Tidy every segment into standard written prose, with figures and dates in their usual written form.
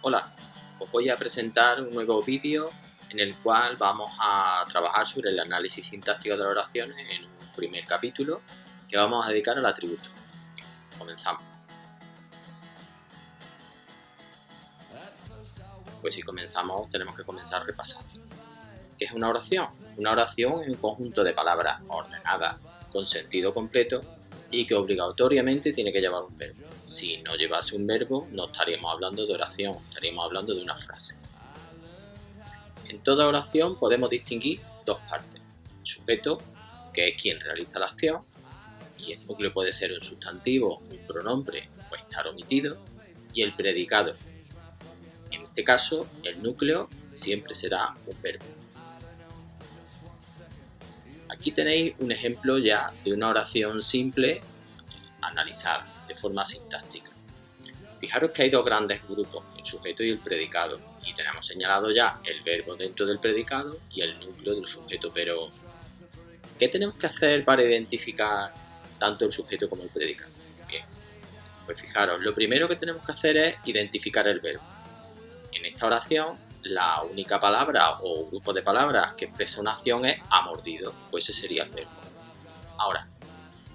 Hola, os voy a presentar un nuevo vídeo en el cual vamos a trabajar sobre el análisis sintáctico de las oraciones en un primer capítulo que vamos a dedicar al atributo. Comenzamos. Pues si comenzamos tenemos que comenzar repasando. ¿Qué es una oración? Una oración es un conjunto de palabras ordenadas con sentido completo y que obligatoriamente tiene que llevar un verbo. Si no llevase un verbo, no estaríamos hablando de oración, estaríamos hablando de una frase. En toda oración podemos distinguir dos partes. El sujeto, que es quien realiza la acción, y el núcleo puede ser un sustantivo, un pronombre o estar omitido, y el predicado. En este caso, el núcleo siempre será un verbo. Aquí tenéis un ejemplo ya de una oración simple analizada de forma sintáctica. Fijaros que hay dos grandes grupos, el sujeto y el predicado, y tenemos señalado ya el verbo dentro del predicado y el núcleo del sujeto, pero ¿qué tenemos que hacer para identificar tanto el sujeto como el predicado? Bien, pues fijaros, lo primero que tenemos que hacer es identificar el verbo. En esta oración, la única palabra o grupo de palabras que expresa una acción es ha mordido, pues ese sería el verbo. Ahora,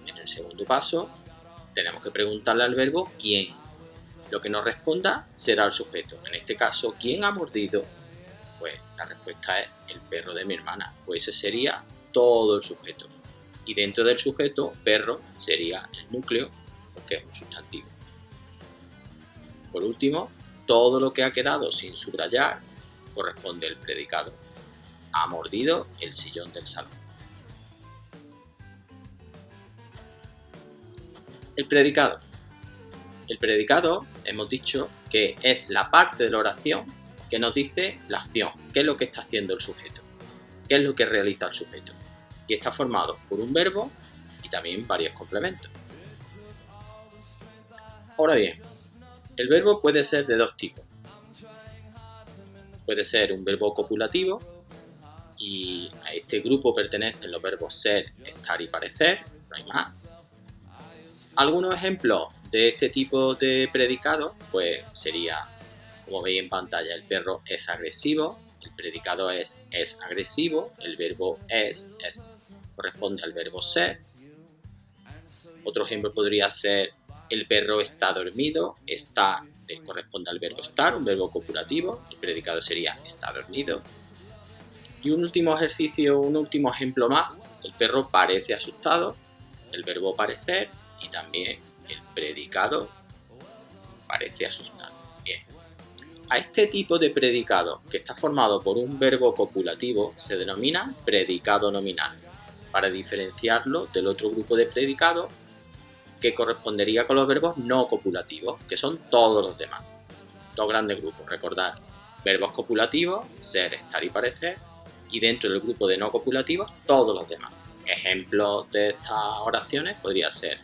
en el segundo paso, tenemos que preguntarle al verbo quién. Lo que nos responda será el sujeto. En este caso, ¿quién ha mordido? Pues la respuesta es el perro de mi hermana. Pues ese sería todo el sujeto. Y dentro del sujeto, perro sería el núcleo, porque es un sustantivo. Por último, todo lo que ha quedado sin subrayar corresponde al predicado. Ha mordido el sillón del salón. El predicado. El predicado, hemos dicho que es la parte de la oración que nos dice la acción, qué es lo que está haciendo el sujeto, qué es lo que realiza el sujeto. Y está formado por un verbo y también varios complementos. Ahora bien, el verbo puede ser de dos tipos. Puede ser un verbo copulativo, y a este grupo pertenecen los verbos ser, estar y parecer, no hay más. Algunos ejemplos de este tipo de predicado pues sería, como veis en pantalla, el perro es agresivo, el predicado es agresivo, el verbo es corresponde al verbo ser. Otro ejemplo podría ser el perro está dormido, está corresponde al verbo estar, un verbo copulativo, el predicado sería está dormido. Y un último ejemplo más, el perro parece asustado, el verbo parecer y también el predicado parece asustado. Bien. A este tipo de predicado que está formado por un verbo copulativo se denomina predicado nominal, para diferenciarlo del otro grupo de predicado que correspondería con los verbos no copulativos, que son todos los demás. Dos grandes grupos, recordad, verbos copulativos, ser, estar y parecer, y dentro del grupo de no copulativos, todos los demás. Ejemplos de estas oraciones podría ser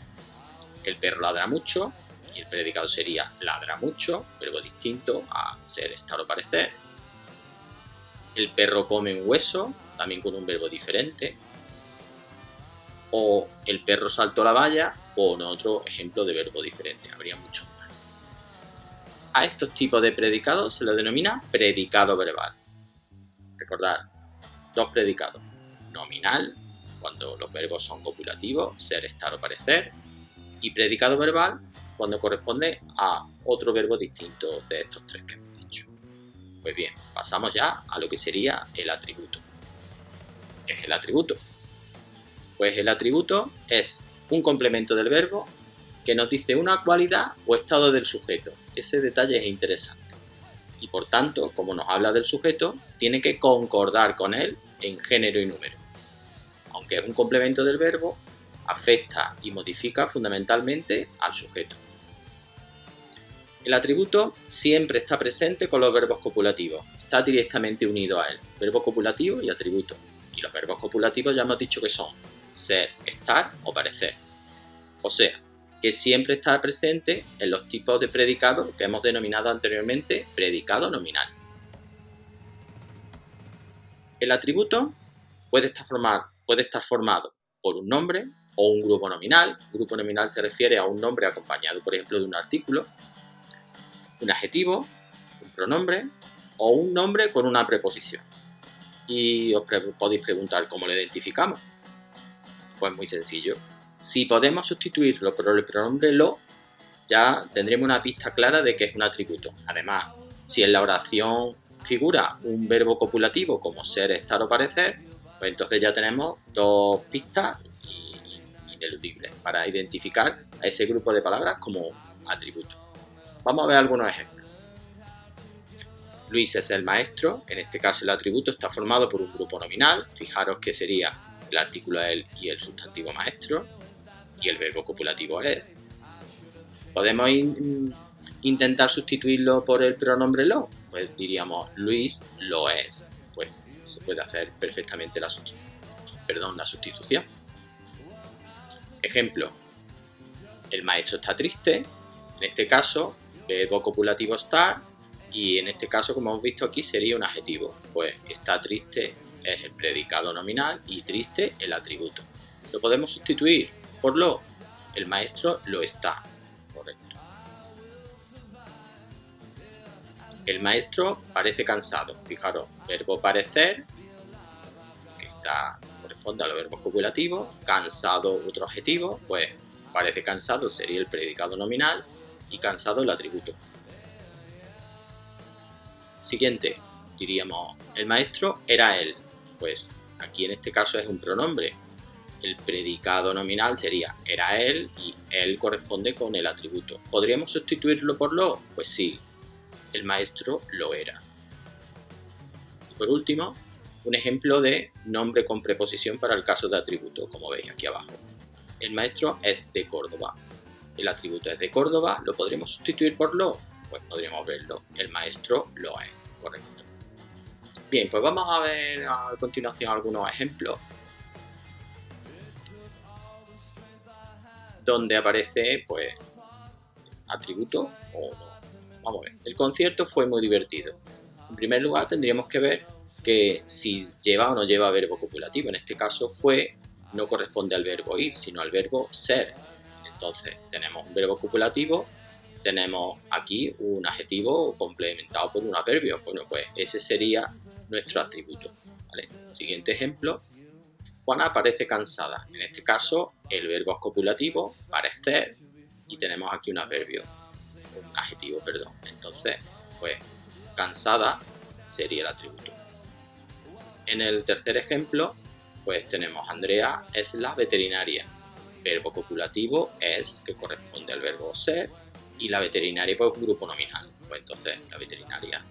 el perro ladra mucho, y el predicado sería ladra mucho, verbo distinto a ser, estar o parecer. El perro come un hueso, también con un verbo diferente. O el perro saltó la valla, con otro ejemplo de verbo diferente. Habría muchos más. A estos tipos de predicados se les denomina predicado verbal. Recordad, dos predicados. Nominal, cuando los verbos son copulativos, ser, estar o parecer. Y predicado verbal, cuando corresponde a otro verbo distinto de estos tres que hemos dicho. Pues bien, pasamos ya a lo que sería el atributo. ¿Qué es el atributo? Pues el atributo es un complemento del verbo que nos dice una cualidad o estado del sujeto. Ese detalle es interesante. Y por tanto, como nos habla del sujeto, tiene que concordar con él en género y número. Aunque es un complemento del verbo, afecta y modifica fundamentalmente al sujeto. El atributo siempre está presente con los verbos copulativos, está directamente unido a él, verbo copulativo y atributo. Y los verbos copulativos ya hemos dicho que son ser, estar o parecer. O sea, que siempre está presente en los tipos de predicado que hemos denominado anteriormente predicado nominal. El atributo puede estar formado por un nombre o un grupo nominal. Grupo nominal se refiere a un nombre acompañado, por ejemplo, de un artículo, un adjetivo, un pronombre o un nombre con una preposición. Y os podéis preguntar cómo lo identificamos. Pues muy sencillo. Si podemos sustituirlo por el pronombre lo, ya tendremos una pista clara de que es un atributo. Además, si en la oración figura un verbo copulativo como ser, estar o parecer, pues entonces ya tenemos dos pistas ineludibles para identificar a ese grupo de palabras como atributo. Vamos a ver algunos ejemplos. Luis es el maestro. En este caso el atributo está formado por un grupo nominal. Fijaros que sería el artículo el y el sustantivo maestro, y el verbo copulativo es. ¿Podemos intentar sustituirlo por el pronombre lo? Pues diríamos Luis lo es. Pues se puede hacer perfectamente la sustitución. Ejemplo, el maestro está triste. En este caso, verbo copulativo estar, y en este caso, como hemos visto aquí, sería un adjetivo. Pues está triste es el predicado nominal y triste el atributo. ¿Lo podemos sustituir por lo? El maestro lo está. Correcto. El maestro parece cansado. Fijaros, verbo parecer, que corresponde a los verbos copulativos. Cansado, otro adjetivo. Pues parece cansado sería el predicado nominal y cansado el atributo. Siguiente, diríamos, el maestro era él. Pues aquí en este caso es un pronombre. El predicado nominal sería era él y él corresponde con el atributo. ¿Podríamos sustituirlo por lo? Pues sí, el maestro lo era. Y por último, un ejemplo de nombre con preposición para el caso de atributo, como veis aquí abajo. El maestro es de Córdoba. El atributo es de Córdoba. ¿Lo podríamos sustituir por lo? Pues podríamos verlo. El maestro lo es. Correcto. Bien, pues vamos a ver a continuación algunos ejemplos donde aparece, pues, atributo o no. Vamos a ver. El concierto fue muy divertido. En primer lugar, tendríamos que ver que si lleva o no lleva verbo copulativo. En este caso, fue no corresponde al verbo ir, sino al verbo ser. Entonces, tenemos un verbo copulativo, tenemos aquí un adjetivo complementado por un adverbio. Bueno, pues ese sería nuestro atributo. ¿Vale? Siguiente ejemplo. Juana parece cansada. En este caso, el verbo es copulativo, parecer, y tenemos aquí un adverbio, un adjetivo, perdón. Entonces, pues, cansada sería el atributo. En el tercer ejemplo, pues tenemos Andrea es la veterinaria. Verbo copulativo es, que corresponde al verbo ser, y la veterinaria pues es un grupo nominal. Pues entonces, la veterinaria.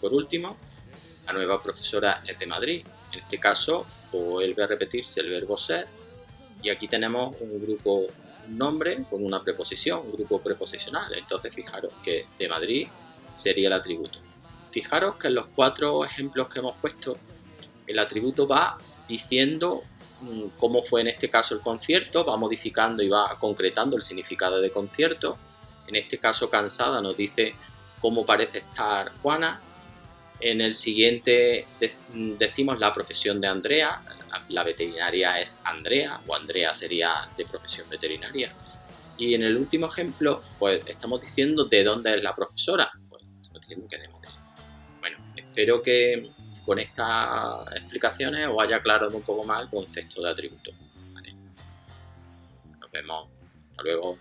Por último, la nueva profesora es de Madrid. En este caso, vuelve a repetirse el verbo ser, y aquí tenemos un grupo, un nombre con una preposición, un grupo preposicional. Entonces, fijaros que de Madrid sería el atributo. Fijaros que en los 4 ejemplos que hemos puesto, el atributo va diciendo cómo fue en este caso el concierto, va modificando y va concretando el significado de concierto. En este caso, cansada nos dice cómo parece estar Juana. En el siguiente decimos la profesión de Andrea. La veterinaria es Andrea, o Andrea sería de profesión veterinaria. Y en el último ejemplo, pues estamos diciendo de dónde es la profesora. Pues estamos diciendo que es de Madrid. Bueno, espero que con estas explicaciones os haya aclarado un poco más el concepto de atributo. ¿Vale? Nos vemos. Hasta luego.